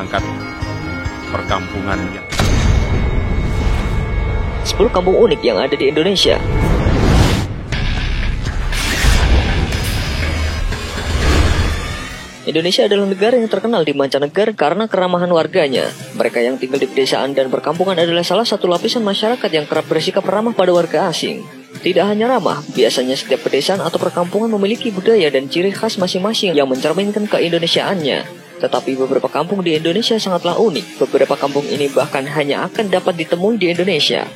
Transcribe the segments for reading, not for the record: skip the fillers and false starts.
mengangkat perkampungannya. 10 kampung unik yang ada di Indonesia. Indonesia adalah negara yang terkenal di mancanegara karena keramahan warganya. Mereka yang tinggal di pedesaan dan perkampungan adalah salah satu lapisan masyarakat yang kerap bersikap ramah pada warga asing. Tidak hanya ramah, biasanya setiap pedesaan atau perkampungan memiliki budaya dan ciri khas masing-masing yang mencerminkan keindonesiaannya. Tetapi beberapa kampung di Indonesia sangatlah unik. Beberapa kampung ini bahkan hanya akan dapat ditemui di Indonesia.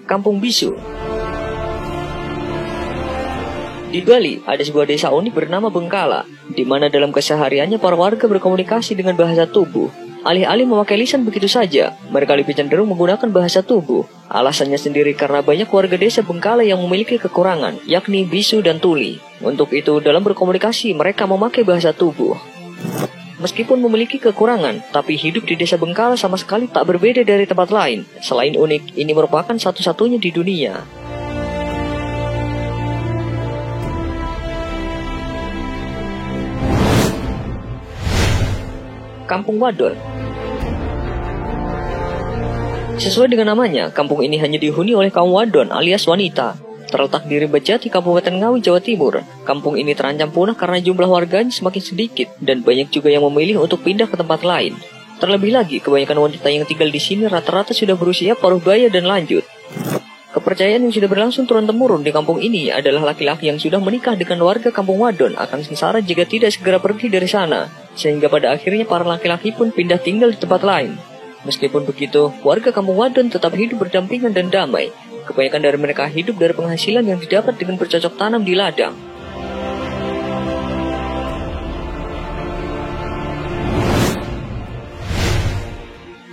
Kampung Bisu. Di Bali, ada sebuah desa unik bernama Bengkala, di mana dalam kesehariannya para warga berkomunikasi dengan bahasa tubuh. Alih-alih memakai lisan begitu saja, mereka lebih cenderung menggunakan bahasa tubuh. Alasannya sendiri karena banyak warga desa Bengkala yang memiliki kekurangan, yakni bisu dan tuli. Untuk itu, dalam berkomunikasi, mereka memakai bahasa tubuh. Meskipun memiliki kekurangan, tapi hidup di desa Bengkala sama sekali tak berbeda dari tempat lain. Selain unik, ini merupakan satu-satunya di dunia. Kampung Wadon. Sesuai dengan namanya, kampung ini hanya dihuni oleh kaum wadon alias wanita. Terletak di Ribajati, Kabupaten Ngawi, Jawa Timur. Kampung ini terancam punah karena jumlah warganya semakin sedikit dan banyak juga yang memilih untuk pindah ke tempat lain. Terlebih lagi, kebanyakan wanita yang tinggal di sini rata-rata sudah berusia paruh baya dan lanjut. Kepercayaan yang sudah berlangsung turun-temurun di kampung ini adalah laki-laki yang sudah menikah dengan warga kampung wadon akan sengsara jika tidak segera pergi dari sana, sehingga pada akhirnya para laki-laki pun pindah tinggal di tempat lain. Meskipun begitu, warga kampung wadon tetap hidup berdampingan dan damai. Kebanyakan dari mereka hidup dari penghasilan yang didapat dengan bercocok tanam di ladang.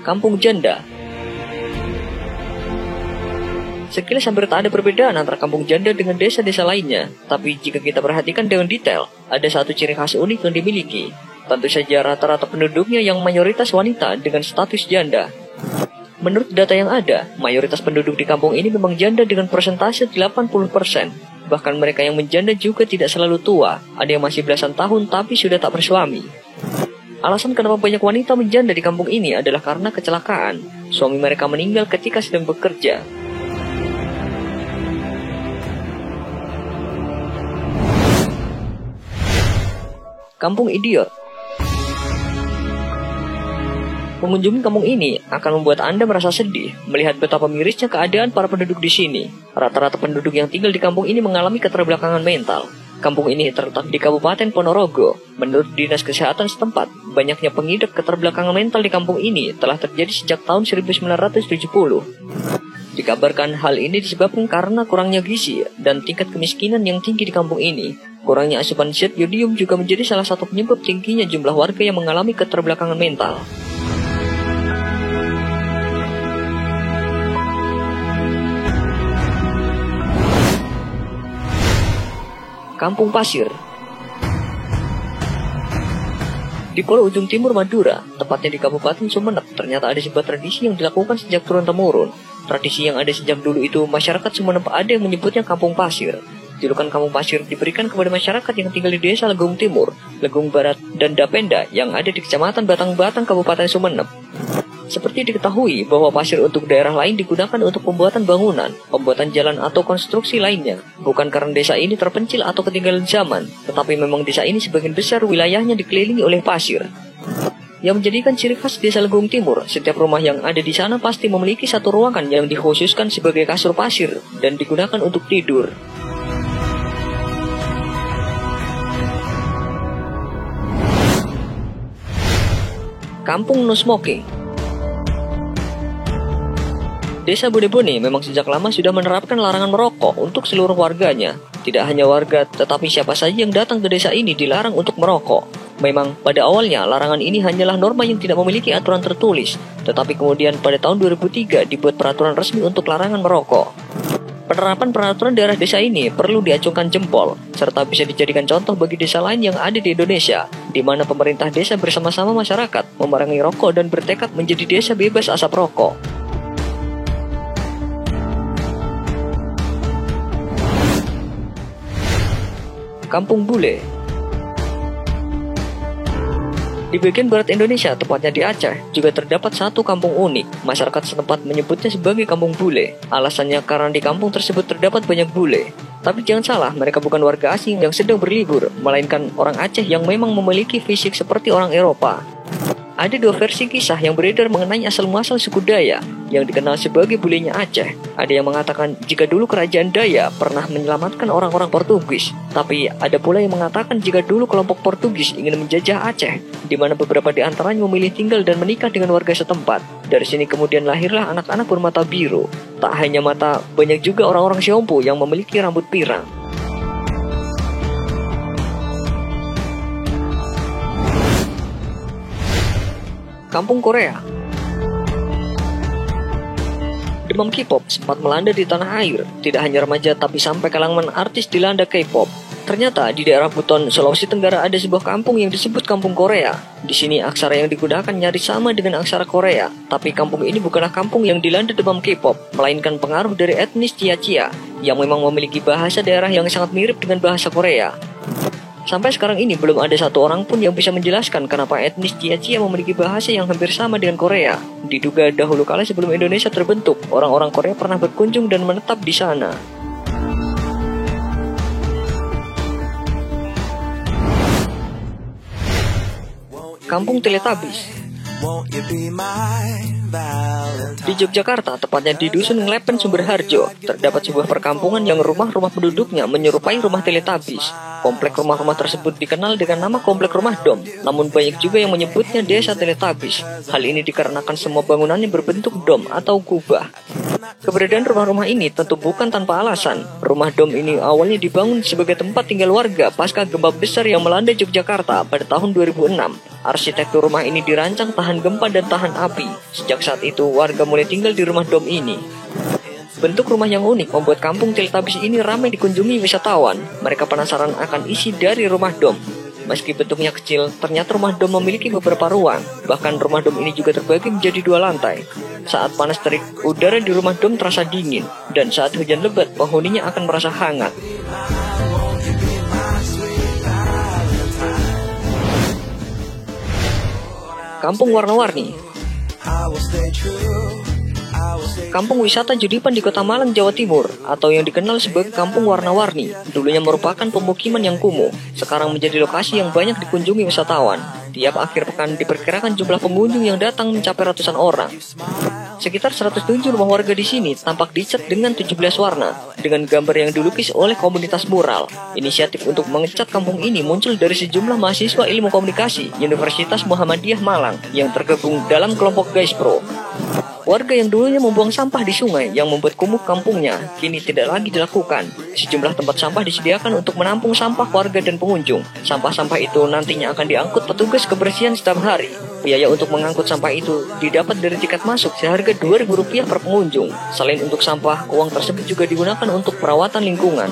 Kampung Janda. Sekilas hampir tak ada perbedaan antara kampung janda dengan desa-desa lainnya. Tapi jika kita perhatikan dengan detail, ada satu ciri khas unik yang dimiliki. Tentu saja rata-rata penduduknya yang mayoritas wanita dengan status janda. Menurut data yang ada, mayoritas penduduk di kampung ini memang janda dengan persentase 80%. Bahkan mereka yang menjanda juga tidak selalu tua. Ada yang masih belasan tahun tapi sudah tak bersuami. Alasan kenapa banyak wanita menjanda di kampung ini adalah karena kecelakaan. Suami mereka meninggal ketika sedang bekerja. Kampung Idiot. Mengunjungi kampung ini akan membuat Anda merasa sedih melihat betapa mirisnya keadaan para penduduk di sini. Rata-rata penduduk yang tinggal di kampung ini mengalami keterbelakangan mental. Kampung ini terletak di Kabupaten Ponorogo. Menurut Dinas Kesehatan setempat, banyaknya pengidap keterbelakangan mental di kampung ini telah terjadi sejak tahun 1970. Dikabarkan hal ini disebabkan karena kurangnya gizi dan tingkat kemiskinan yang tinggi di kampung ini. Kurangnya asupan zat yodium juga menjadi salah satu penyebab tingginya jumlah warga yang mengalami keterbelakangan mental. Kampung Pasir. Di Pulau Ujung Timur Madura, tepatnya di Kabupaten Sumeneb, ternyata ada sebuah tradisi yang dilakukan sejak turun-temurun. Tradisi yang ada sejak dulu itu, masyarakat Sumeneb ada yang menyebutnya Kampung Pasir. Julukan Kampung Pasir diberikan kepada masyarakat yang tinggal di desa Legung Timur, Legung Barat, dan Dapenda yang ada di Kecamatan Batang-Batang, Kabupaten Sumeneb. Seperti diketahui bahwa pasir untuk daerah lain digunakan untuk pembuatan bangunan, pembuatan jalan atau konstruksi lainnya. Bukan karena desa ini terpencil atau ketinggalan zaman, tetapi memang desa ini sebagian besar wilayahnya dikelilingi oleh pasir. Yang menjadikan ciri khas desa Legung Timur, setiap rumah yang ada di sana pasti memiliki satu ruangan yang dikhususkan sebagai kasur pasir dan digunakan untuk tidur. Kampung No Smoking. Desa Bodebone memang sejak lama sudah menerapkan larangan merokok untuk seluruh warganya. Tidak hanya warga, tetapi siapa saja yang datang ke desa ini dilarang untuk merokok. Memang pada awalnya larangan ini hanyalah norma yang tidak memiliki aturan tertulis, tetapi kemudian pada tahun 2003 dibuat peraturan resmi untuk larangan merokok. Penerapan peraturan daerah desa ini perlu diacungkan jempol, serta bisa dijadikan contoh bagi desa lain yang ada di Indonesia, di mana pemerintah desa bersama-sama masyarakat memerangi rokok dan bertekad menjadi desa bebas asap rokok. Kampung Bule. Di bagian barat Indonesia, tepatnya di Aceh, juga terdapat satu kampung unik. Masyarakat setempat menyebutnya sebagai Kampung Bule. Alasannya karena di kampung tersebut terdapat banyak bule. Tapi jangan salah, mereka bukan warga asing yang sedang berlibur, melainkan orang Aceh yang memang memiliki fisik seperti orang Eropa. Ada dua versi kisah yang beredar mengenai asal-muasal suku Daya yang dikenal sebagai bulenya Aceh. Ada yang mengatakan jika dulu kerajaan Daya pernah menyelamatkan orang-orang Portugis. Tapi ada pula yang mengatakan jika dulu kelompok Portugis ingin menjajah Aceh, di mana beberapa di antaranya memilih tinggal dan menikah dengan warga setempat. Dari sini kemudian lahirlah anak-anak bermata biru. Tak hanya mata, banyak juga orang-orang Siompu yang memiliki rambut pirang. Kampung Korea. Demam K-pop sempat melanda di tanah air. Tidak hanya remaja tapi sampai kalangan artis dilanda K-pop. Ternyata di daerah Buton, Sulawesi Tenggara ada sebuah kampung yang disebut Kampung Korea. Di sini aksara yang digunakan nyaris sama dengan aksara Korea. Tapi kampung ini bukanlah kampung yang dilanda demam K-pop, melainkan pengaruh dari etnis Cia-Cia yang memang memiliki bahasa daerah yang sangat mirip dengan bahasa Korea. Sampai sekarang ini belum ada satu orang pun yang bisa menjelaskan kenapa etnis Cia-Cia memiliki bahasa yang hampir sama dengan Korea. Diduga dahulu kala sebelum Indonesia terbentuk, orang-orang Korea pernah berkunjung dan menetap di sana. Kampung Teletubbies. Di Yogyakarta, tepatnya di Dusun Nglepen, Sumberharjo, terdapat sebuah perkampungan yang rumah-rumah penduduknya menyerupai rumah Teletubbies. Komplek rumah-rumah tersebut dikenal dengan nama Komplek Rumah Dom, namun banyak juga yang menyebutnya Desa Teletubbies. Hal ini dikarenakan semua bangunannya berbentuk dom atau kubah. Keberadaan rumah-rumah ini tentu bukan tanpa alasan. Rumah dom ini awalnya dibangun sebagai tempat tinggal warga pasca gempa besar yang melanda Yogyakarta pada tahun 2006. Arsitektur rumah ini dirancang tahan gempa dan tahan api. Sejak saat itu, warga mulai tinggal di rumah dom ini. Bentuk rumah yang unik membuat kampung Teletubbies ini ramai dikunjungi wisatawan. Mereka penasaran akan isi dari rumah dom. Meski bentuknya kecil, ternyata rumah dom memiliki beberapa ruang. Bahkan rumah dom ini juga terbagi menjadi 2 lantai. Saat panas terik, udara di rumah dom terasa dingin. Dan saat hujan lebat, penghuninya akan merasa hangat. Kampung Warna-Warni. Kampung wisata Judipan di Kota Malang, Jawa Timur, atau yang dikenal sebagai Kampung Warna-Warni, dulunya merupakan pemukiman yang kumuh, sekarang menjadi lokasi yang banyak dikunjungi wisatawan. Tiap akhir pekan diperkirakan jumlah pengunjung yang datang mencapai ratusan orang. Sekitar 107 rumah warga di sini tampak dicat dengan 17 warna, dengan gambar yang dilukis oleh komunitas mural. Inisiatif untuk mengecat kampung ini muncul dari sejumlah mahasiswa ilmu komunikasi Universitas Muhammadiyah Malang yang tergabung dalam kelompok Guys Pro. Warga yang dulunya membuang sampah di sungai yang membuat kumuh kampungnya kini tidak lagi dilakukan. Sejumlah tempat sampah disediakan untuk menampung sampah warga dan pengunjung. Sampah-sampah itu nantinya akan diangkut petugas kebersihan setiap hari. Biaya untuk mengangkut sampah itu didapat dari tiket masuk seharga Rp2.000 per pengunjung. Selain untuk sampah, uang tersebut juga digunakan untuk perawatan lingkungan.